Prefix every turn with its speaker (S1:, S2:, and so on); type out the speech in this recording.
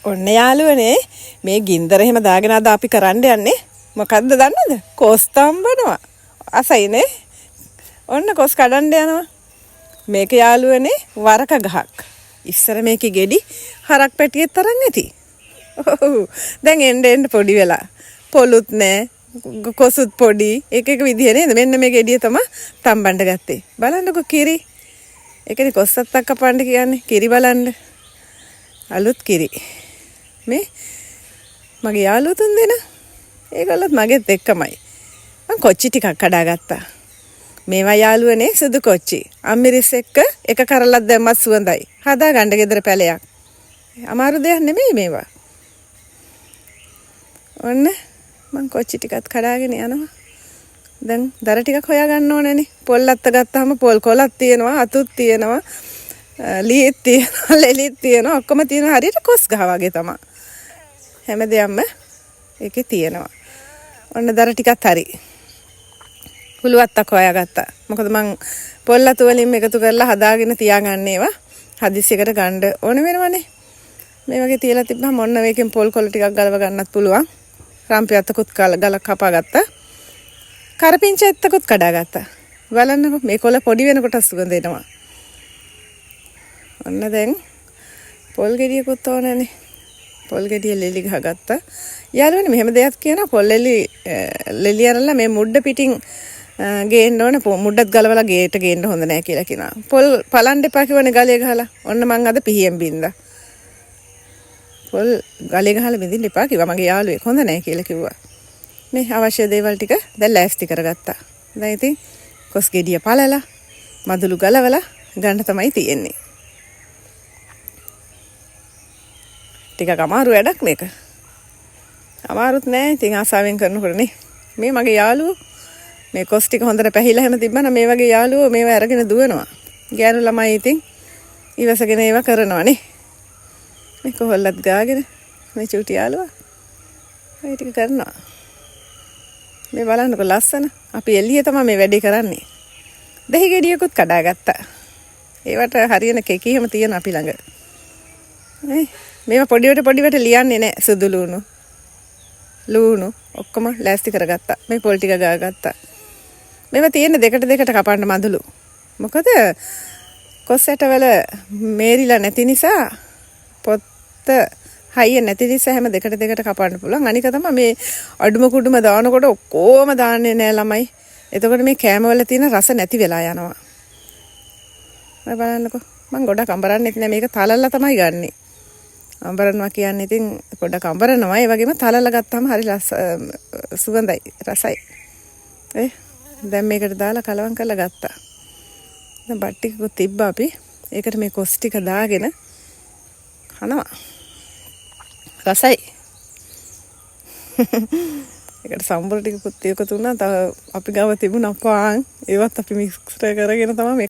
S1: ඔන්න යාළුවනේ මේ ගින්දර එහෙම දාගෙන අද අපි කරන්න යන්නේ මොකද්ද දන්නද? කොස් තම්බනවා. අසයිනේ. ඔන්න කොස් කඩන්න යනවා. මේක යාළුවනේ වරක ගහක්. ඉස්සර මේකේ ගෙඩි හරක් පැටියෙත් තරම් නැති. ඔව්. දැන් එන්න පොඩි වෙලා. පොලුත් නැහැ. කොසුත් පොඩි. එක විදිහ නේද? මෙන්න මේ ගෙඩිය තමයි තම්බන්න ගත්තේ. බලන්නකෝ කිරි. ඒකනේ කොස්සත් කපන්න කියන්නේ. කිරි බලන්න. අලුත් කිරි. මේ මගේ යාළුවෝ තුන් දෙනා ඒගොල්ලොත් මගෙත් එක්කමයි මං කොච්චි ටිකක් කඩාගත්තා මේවා යාළුවනේ සුදු කොච්චි අම්මිරිස් එක්ක එක කරලක් දැම්මත් සුවඳයි හදා ගන්න ගෙදර පැලයක් අමාරු දෙයක් නෙමෙයි මේවා ඔන්න මං කොච්චි ටිකත් කඩාගෙන යනවා දැන් දර ටිකක් හොයා ගන්න ඕනේනේ පොල් අත්ත ගත්තාම පොල් කොලක් තියෙනවා අතුත් තියෙනවා ලීත් තියෙනවා ලෙලිත් තියෙනවා ඔක්කොම තියෙනවා හරියට කොස් ගහ වගේ තමයි හැමදේම ඒකේ තියෙනවා. ඔන්න දර ටිකක් හරි. හුලුවත්තක් හොයාගත්තා. මොකද මං පොල්ලතු වලින් එකතු කරලා හදාගෙන තියාගන්න ඒවා. හදිස්සියකට ගන්න ඕන වෙනවනේ. මේ වගේ තියලා තිබ්බම ඔන්න මේකෙන් පොල් කොළ ටිකක් ගලව ගන්නත් පුළුවන්. රම්පියත්තකුත් ගලක් කපාගත්තා. කරපිංචෙත්තකුත් කඩාගත්තා. බලන්නකෝ මේ කොළ පොඩි වෙනකොට සුගඳ එනවා. ඔන්න දැන් පොල් ගෙඩියකුත් ඕනනේ. පොල් ගෙඩිය ලෙලි ගහගත්තා. යාළුවනේ මෙහෙම දෙයක් කියනවා පොල් ලෙලි අරලා මේ මුඩ පිටින් ගේන්න ඕන මුඩත් ගලවලා ගේට ගේන්න හොඳ නැහැ කියලා කියනවා. පොල් පලන්න එපා කිව්වනේ ගලේ ගහලා. ඔන්න මං අද පිහියෙන් බින්දා. පොල් ගලේ ගහලා බින්දින්න එපා කිව්වා මගේ යාළුවෙක් හොඳ නැහැ කියලා කිව්වා. මේ අවශ්‍ය දේවල් ටික දැන් ලෑස්ති කරගත්තා. දැන් ඉතින් කොස් ගෙඩිය පළලා මදුළු ගලවලා ගන්න තමයි තියෙන්නේ. ටිකක් අමාරු වැඩක් මේක. අමාරුත් නෑ ඉතින් ආසාවෙන් කරනකොට නේ. මේ මගේ යාළුවෝ මේ කොස් ටික හොඳට පැහිලා හැම තිබ්බනම් මේ වගේ යාළුවෝ මේවා අරගෙන දුවනවා. ගෑනු ළමයි ඉතින් ඉවසගෙන ඒවා කරනවා නේ. මේ කොහොල්ලත් ගාගෙන මේ චූටි යාළුවා ඒ ටික කරනවා. මේ බලන්නකො ලස්සන. අපි එළියේ තමයි මේ වැඩේ කරන්නේ. දෙහි ගෙඩියකුත් කඩාගත්තා. ඒවට හරියන කෙකි හැම තියෙන අපි ළඟ. මේවා පොඩිවට ලියන්නේ නැහැ සුදු ලුණු ඔක්කොම ලෑස්ති කරගත්තා මේ පොල් ටික ගාගත්තා මේවා තියෙන දෙකට කපන්න මදුළු මොකද කොස් ඇටවල මේරිලා නැති නිසා පොත්ත හයිය නැති නිසා හැම දෙකට කපන්න පුළුවන් අනික තමයි මේ අඩුම කුඩුම දානකොට ඔක්කොම දාන්නේ නැහැ ළමයි එතකොට මේ කෑම වල තියෙන රස නැති වෙලා යනවා මම බලන්නකෝ මම ගොඩක් අඹරන්නෙත් නෑ මේක තලලා තමයි ගන්නෙ අඹරනවා කියන්නේ ඉතින් පොඩක් අඹරනවා ඒ වගේම තලලා ගත්තාම හරි සුගඳයි රසයි දැන් මේකට දාලා කලවම් කරලා ගත්තා දැන් බත් ටිකකුත් තිබ්බා අපි ඒකට මේ කොස් ටික දාගෙන කනවා රසයි ඒකට සම්බර ටිකකුත් එකතු වුණා තව අපි ගාව තිබුණා පාන් ඒවත් අපි මික්ස් කරගෙන තමයි